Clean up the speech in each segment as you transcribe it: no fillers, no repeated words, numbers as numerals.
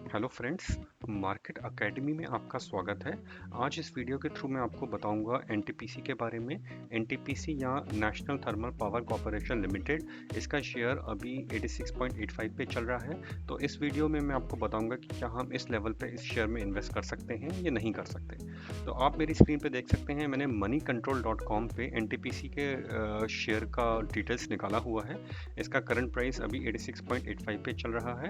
Hello friends, market academy में आपका स्वागत है। आज इस वीडियो के थ्रू मैं आपको बताऊंगा एनटीपीसी के बारे में। एनटीपीसी या national thermal power corporation limited, इसका शेयर अभी 86.85 पे चल रहा है। तो इस वीडियो में मैं आपको बताऊंगा कि क्या हम इस लेवल पे इस शेयर में इन्वेस्ट कर सकते हैं या नहीं कर सकते। तो आप मेरी स्क्रीन पे देख सकते हैं, मैंने moneycontrol.com पे एनटीपीसी के शेयर का डिटेल्स निकाला हुआ है। इसका करंट प्राइस अभी 86.85 पे चल रहा है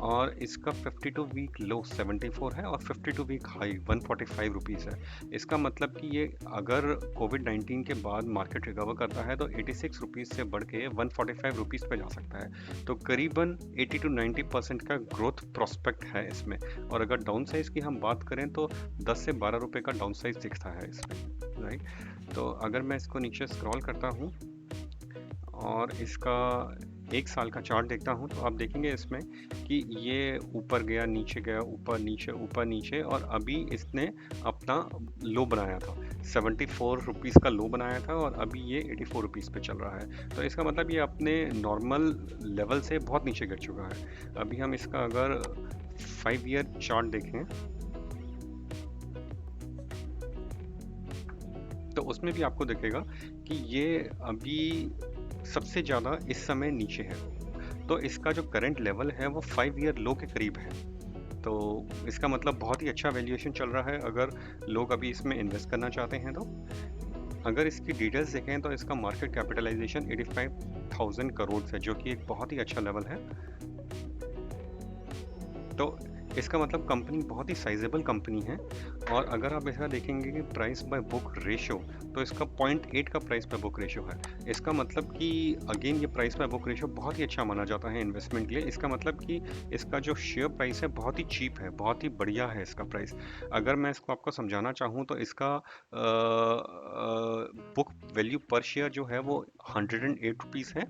और इसका 52 वीक लो 74 है और 52 वीक हाई 145 रुपीज़ है। इसका मतलब कि ये अगर कोविड-19 के बाद मार्केट रिकवर करता है तो 86 रुपीज़ से बढ़ के 145 रुपीज़ पे जा सकता है। तो करीबन 80 टू 90% का ग्रोथ प्रोस्पेक्ट है इसमें। और अगर डाउन साइज की हम बात करें तो 10 से 12 रुपए का डाउन साइज दिखता है इसमें, राइट। तो अगर मैं इसको नीचे स्क्रॉल करता हूँ और इसका एक साल का चार्ट देखता हूँ तो आप देखेंगे इसमें कि ये ऊपर गया, नीचे गया, ऊपर नीचे और अभी इसने अपना लो बनाया था। 74 रुपीज़ का लो बनाया था और अभी ये 84 रुपीज़ पे चल रहा है। तो इसका मतलब ये अपने नॉर्मल लेवल से बहुत नीचे गिर चुका है। अभी हम इसका अगर 5 ईयर चार्ट देखें तो उसमें भी आपको दिखेगा कि ये अभी सबसे ज़्यादा इस समय नीचे है। तो इसका जो करंट लेवल है वो 5 ईयर लो के करीब है। तो इसका मतलब बहुत ही अच्छा वैल्यूएशन चल रहा है अगर लोग अभी इसमें इन्वेस्ट करना चाहते हैं तो। अगर इसकी डिटेल्स देखें तो इसका मार्केट कैपिटलाइजेशन 85,000 करोड़ है, जो कि एक बहुत ही अच्छा लेवल है। तो इसका मतलब कंपनी बहुत ही साइजेबल कंपनी है। और अगर आप ऐसा देखेंगे कि प्राइस बाय बुक रेशो, तो इसका 0.8 का प्राइस बाय बुक रेशो है। इसका मतलब कि अगेन ये प्राइस बाय बुक रेशो बहुत ही अच्छा माना जाता है इन्वेस्टमेंट के लिए। इसका मतलब कि इसका जो शेयर प्राइस है बहुत ही चीप है, बहुत ही बढ़िया है इसका प्राइस। अगर मैं इसको आपको समझाना चाहूँ तो इसका बुक वैल्यू पर शेयर जो है वो 108 रुपीज़ है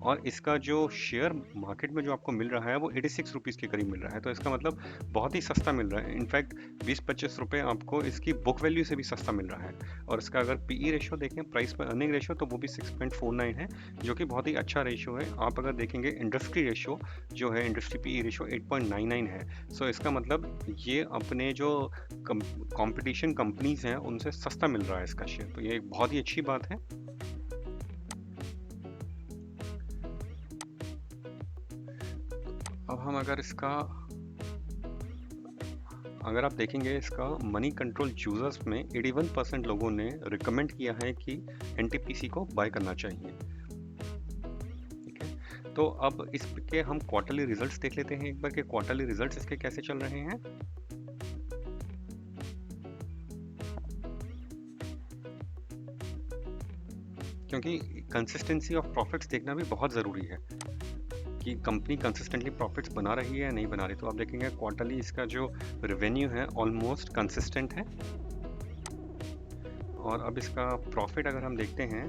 और इसका जो शेयर मार्केट में जो आपको मिल रहा है वो 86 रुपीज़ के करीब मिल रहा है। तो इसका मतलब बहुत ही सस्ता मिल रहा है। इनफैक्ट 20-25 रुपये आपको इसकी बुक वैल्यू से भी सस्ता मिल रहा है। और इसका अगर पीई रेशो देखें, प्राइस पर अर्निंग रेशो, तो वो भी 6.49 है, जो कि बहुत ही अच्छा रेशो है। आप अगर देखेंगे इंडस्ट्री रेशो जो है, इंडस्ट्री पीई रेशो 8.99 है। सो इसका मतलब ये अपने जो कंपटीशन कंपनीज हैं उनसे सस्ता मिल रहा है इसका शेयर। तो ये एक बहुत ही अच्छी बात है। अब हम अगर आप देखेंगे इसका मनी कंट्रोल यूजर्स में 81% लोगों ने रिकमेंड किया है कि एनटीपीसी को बाय करना चाहिए। ठीक है, तो अब इसके हम क्वार्टरली रिजल्ट्स देख लेते हैं एक बार कि क्वार्टरली रिजल्ट्स इसके कैसे चल रहे हैं। क्योंकि कंसिस्टेंसी ऑफ प्रॉफिट्स देखना भी बहुत ज़रूरी है कि कंपनी कंसिस्टेंटली प्रॉफिट्स बना रही है या नहीं बना रही। तो आप देखेंगे क्वार्टरली इसका जो रेवेन्यू है ऑलमोस्ट कंसिस्टेंट है। और अब इसका प्रॉफिट अगर हम देखते हैं,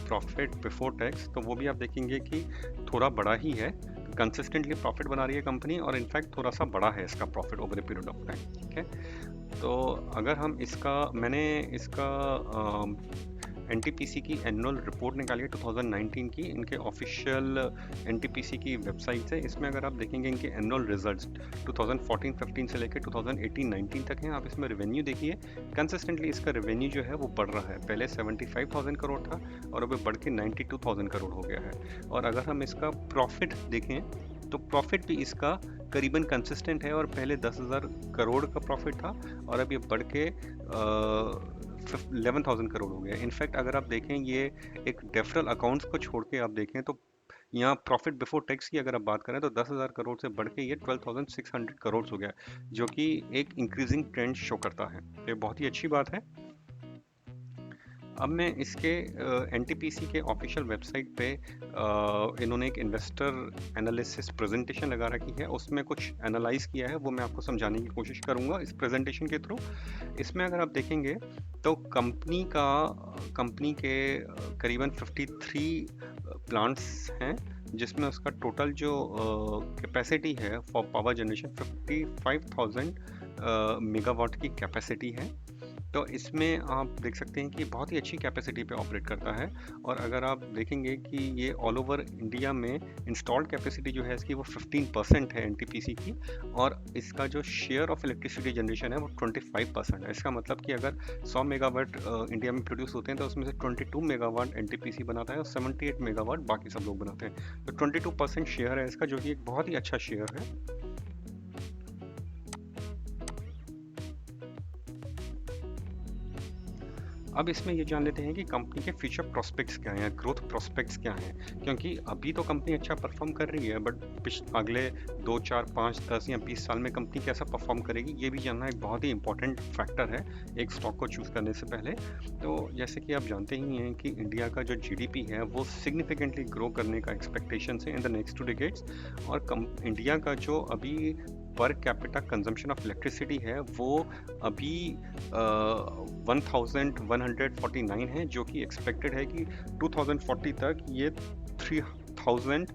प्रॉफिट बिफोर टैक्स, तो वो भी आप देखेंगे कि थोड़ा बड़ा ही है। कंसिस्टेंटली प्रॉफिट बना रही है कंपनी और इनफैक्ट थोड़ा सा बड़ा है इसका profit over a period of time. ठीक है, तो अगर हम मैंने इसका एनटीपीसी की एनुअल रिपोर्ट निकाली है 2019 की, इनके ऑफिशियल एनटीपीसी की वेबसाइट से। इसमें अगर आप देखेंगे इनके एनुअल रिजल्ट्स 2014-15 से लेकर 2018-19 तक हैं। आप इसमें रेवेन्यू देखिए, कंसिस्टेंटली इसका रेवेन्यू जो है वो बढ़ रहा है। पहले 75,000 करोड़ था और अब बढ़ के 92,000 करोड़ हो गया है। और अगर हम इसका प्रॉफिट देखें तो प्रॉफिट भी इसका करीबन कंसिस्टेंट है। और पहले 10,000 करोड़ का प्रॉफिट था और अब ये बढ़ के 11,000 करोड़ हो गया। इनफैक्ट अगर आप देखें, ये एक डेफरल अकाउंट्स को छोड़ के आप देखें तो यहाँ प्रॉफिट बिफोर टैक्स की अगर आप बात करें तो 10,000 करोड़ से बढ़ के ये 12,600 करोड़ हो गया, जो कि एक इंक्रीजिंग ट्रेंड शो करता है। ये बहुत ही अच्छी बात है। अब मैं इसके एनटीपीसी के ऑफिशियल वेबसाइट पे इन्होंने एक इन्वेस्टर एनालिसिस प्रेजेंटेशन लगा रखी है, उसमें कुछ एनालाइज किया है, वो मैं आपको समझाने की कोशिश करूंगा इस प्रेजेंटेशन के थ्रू। इसमें अगर आप देखेंगे तो कंपनी के करीबन 53 प्लांट्स हैं, जिसमें उसका टोटल जो कैपेसिटी है फॉर पावर जनरेशन 55,000 मेगावाट की कैपेसिटी है। तो इसमें आप देख सकते हैं कि बहुत ही अच्छी कैपेसिटी पे ऑपरेट करता है। और अगर आप देखेंगे कि ये ऑल ओवर इंडिया में इंस्टॉल्ड कैपेसिटी जो है इसकी वो 15% है एनटीपीसी की, और इसका जो शेयर ऑफ इलेक्ट्रिसिटी जनरेशन है वो 25% है। इसका मतलब कि अगर 100 मेगावाट इंडिया में प्रोड्यूस होते हैं तो उसमें से 22 मेगावाट एनटीपीसी बनाता है और 78 मेगावाट बाकी सब लोग बनाते हैं। तो 22% शेयर है इसका, जो कि एक बहुत ही अच्छा शेयर है। अब इसमें ये जान लेते हैं कि कंपनी के फ्यूचर प्रोस्पेक्ट्स क्या हैं, ग्रोथ प्रोस्पेक्ट्स क्या हैं। क्योंकि अभी तो कंपनी अच्छा परफॉर्म कर रही है, बट अगले 2, 4, 5, 10 या 20 साल में कंपनी कैसा परफॉर्म करेगी, ये भी जानना एक बहुत ही इंपॉर्टेंट फैक्टर है एक स्टॉक को चूज़ करने से पहले। तो जैसे कि आप जानते ही हैं कि इंडिया का जो जीडीपी है वो सिग्निफिकेंटली ग्रो करने का एक्सपेक्टेशन है इन द नेक्स्ट 2 डिकेड्स। और इंडिया का जो अभी per capita consumption of electricity है वो अभी 1149 है, जो कि एक्सपेक्टेड है कि 2040 तक ये 3000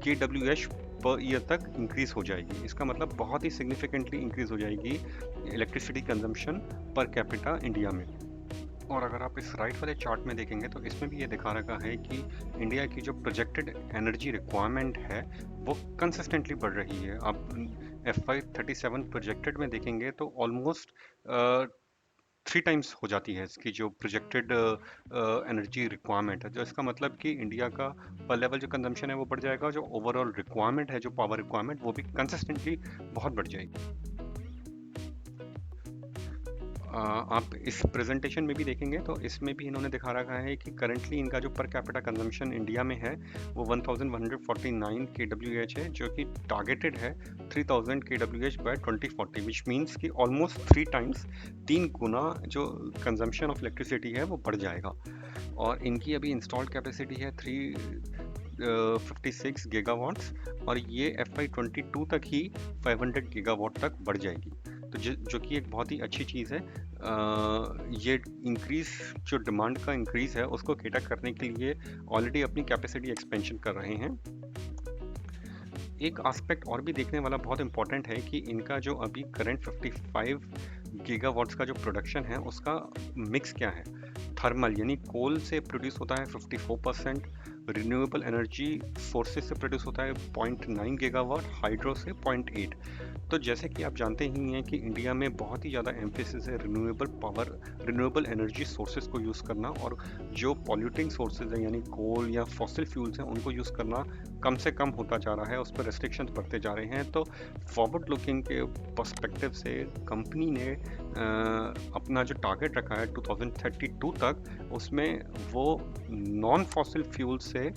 kWh पर ईयर तक इंक्रीज हो जाएगी। इसका मतलब बहुत ही सिग्निफिकेंटली इंक्रीज हो जाएगी electricity consumption per capita India में। और अगर आप इस राइट वाले चार्ट में देखेंगे तो इसमें भी ये दिखा रखा है कि इंडिया की जो प्रोजेक्टेड एनर्जी रिक्वायरमेंट है वो कंसिस्टेंटली बढ़ रही है। आप FY37 प्रोजेक्टेड में देखेंगे तो ऑलमोस्ट 3 टाइम्स हो जाती है इसकी जो प्रोजेक्टेड एनर्जी रिक्वायरमेंट है। तो इसका मतलब कि इंडिया का पर लेवल जो कंजम्पशन है वो बढ़ जाएगा, जो ओवरऑल रिक्वायरमेंट है, जो पावर रिक्वायरमेंट, वो भी कंसिस्टेंटली बहुत बढ़ जाएगी। आप इस प्रेजेंटेशन में भी देखेंगे तो इसमें भी इन्होंने दिखा रखा है कि करंटली इनका जो पर कैपिटा कंजम्पशन इंडिया में है वो 1149 kWh है, जो कि टारगेटेड है 3000 kWh बाय 2040, विच मीन्स कि ऑलमोस्ट 3 टाइम्स, 3 गुना जो कंजम्पशन ऑफ इलेक्ट्रिसिटी है वो बढ़ जाएगा। और इनकी अभी इंस्टॉल्ड कैपेसिटी है 356 गीगावाट्स, और ये FY22 तक ही 500 गीगावाट तक बढ़ जाएगी। तो जो कि एक बहुत ही अच्छी चीज़ है। ये इंक्रीज, जो डिमांड का इंक्रीज है उसको केटर करने के लिए ऑलरेडी अपनी कैपेसिटी एक्सपेंशन कर रहे हैं। एक एस्पेक्ट और भी देखने वाला बहुत इंपॉर्टेंट है कि इनका जो अभी करंट 55 गीगावाट्स का जो प्रोडक्शन है उसका मिक्स क्या है। थर्मल यानी कोल से प्रोड्यूस होता है 54%, रिन्यूएबल एनर्जी सोर्सेज से प्रोड्यूस होता है 0.9 गीगावाट, हाइड्रो से 0.8। तो जैसे कि आप जानते ही हैं कि इंडिया में बहुत ही ज़्यादा एम्फेसिस है renewable power, renewable energy sources को यूज़ करना, और जो पॉल्यूटिंग सोर्सेज हैं यानी कोल या फॉसिल फ्यूल्स हैं उनको यूज़ करना कम से कम होता जा रहा है, उस पर रेस्ट्रिक्शंस बढ़ते जा रहे हैं। तो फॉरवर्ड लुकिंग के पर्सपेक्टिव से कंपनी ने अपना जो टारगेट रखा है 2032 तक, उसमें वो नॉन फॉसिल फ्यूल से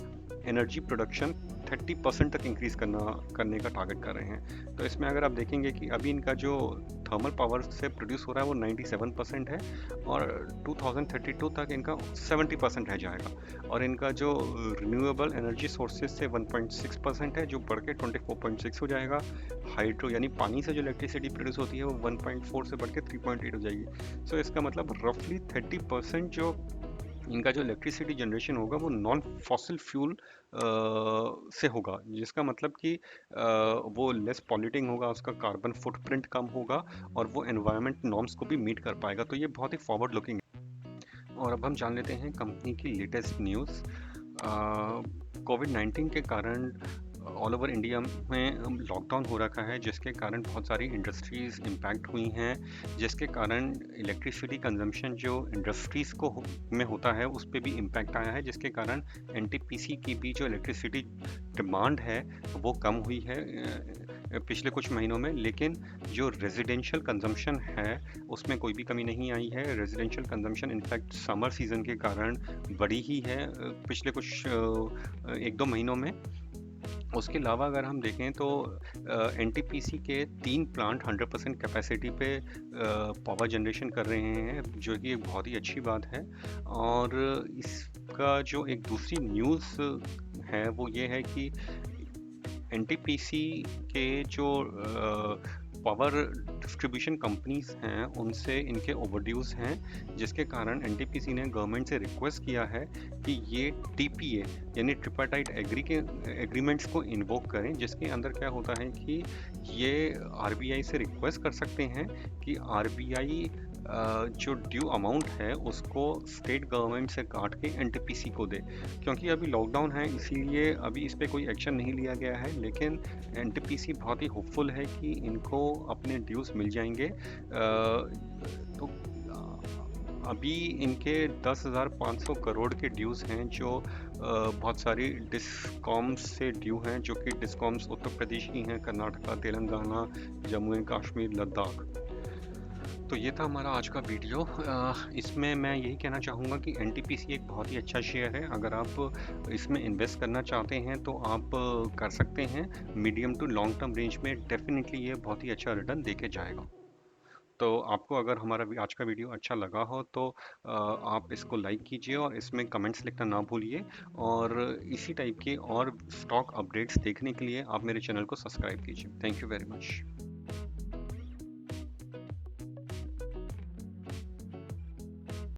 एनर्जी प्रोडक्शन 30% तक इंक्रीज करने का टारगेट कर रहे हैं। तो इसमें अगर आप देखेंगे कि अभी इनका जो थर्मल पावर से प्रोड्यूस हो रहा है वो 97% है, और 2032 तक इनका 70% रह जाएगा। और इनका जो रिन्यूएबल एनर्जी सोर्सेज से 1.6% है, जो बढ़ के 24.6 हो जाएगा। हाइड्रो यानी पानी से जो इलेक्ट्रिसिटी प्रोड्यूस होती है वो 1.4 से बढ़ के 3.8 हो जाएगी। सो इसका मतलब रफली 30% जो इनका जो इलेक्ट्रिसिटी जनरेशन होगा वो नॉन फॉसिल फ्यूल से होगा, जिसका मतलब कि वो लेस पॉल्यूटिंग होगा, उसका कार्बन फुटप्रिंट कम होगा, और वो एनवायरनमेंट नॉर्म्स को भी मीट कर पाएगा। तो ये बहुत ही फॉरवर्ड लुकिंग है। और अब हम जान लेते हैं कंपनी की लेटेस्ट न्यूज़। कोविड-19 के कारण ऑल ओवर इंडिया में लॉकडाउन हो रखा है, जिसके कारण बहुत सारी इंडस्ट्रीज़ इम्पैक्ट हुई हैं, जिसके कारण इलेक्ट्रिसिटी कंजम्पशन जो इंडस्ट्रीज़ को में होता है उस पर भी इम्पैक्ट आया है, जिसके कारण एनटीपीसी की भी जो इलेक्ट्रिसिटी डिमांड है वो कम हुई है पिछले कुछ महीनों में। लेकिन जो रेजिडेंशियल कंजम्पशन है उसमें कोई भी कमी नहीं आई है। Residential consumption in fact summer season के कारण बढ़ी ही है पिछले कुछ 1-2 महीनों में। उसके अलावा अगर हम देखें तो एनटीपीसी के 3 प्लांट 100% कैपेसिटी पे पावर जनरेशन कर रहे हैं, जो कि एक बहुत ही अच्छी बात है। और इसका जो एक दूसरी न्यूज़ है वो ये है कि एनटीपीसी के जो पावर डिस्ट्रीब्यूशन कंपनीज हैं उनसे इनके ओवरड्यूज हैं, जिसके कारण एनटीपीसी ने गवर्नमेंट से रिक्वेस्ट किया है कि ये टीपीए यानी ट्रिपार्टाइट एग्रीमेंट्स को इन्वोक करें, जिसके अंदर क्या होता है कि ये आरबीआई से रिक्वेस्ट कर सकते हैं कि आरबीआई जो ड्यू अमाउंट है उसको स्टेट गवर्नमेंट से काट के एनटीपीसी को दे। क्योंकि अभी लॉकडाउन है इसीलिए अभी इस पे कोई एक्शन नहीं लिया गया है, लेकिन एनटीपीसी बहुत ही होपफुल है कि इनको अपने ड्यूज मिल जाएंगे। तो अभी इनके 10,500 करोड़ के ड्यूज हैं जो बहुत सारी डिस्कॉम्स से ड्यू हैं, जो कि डिस्कॉम्स उत्तर प्रदेश की हैं, कर्नाटका, तेलंगाना, जम्मू एंड कश्मीर, लद्दाख। तो ये था हमारा आज का वीडियो। इसमें मैं यही कहना चाहूँगा कि एनटीपीसी एक बहुत ही अच्छा शेयर है। अगर आप इसमें इन्वेस्ट करना चाहते हैं तो आप कर सकते हैं। Medium to long term range में डेफिनेटली ये बहुत ही अच्छा रिटर्न देके जाएगा। तो आपको अगर हमारा आज का वीडियो अच्छा लगा हो तो आप इसको लाइक कीजिए और इसमें कमेंट्स लिखना ना भूलिए। और इसी टाइप के और स्टॉक अपडेट्स देखने के लिए आप मेरे चैनल को सब्सक्राइब कीजिए। Thank you very much.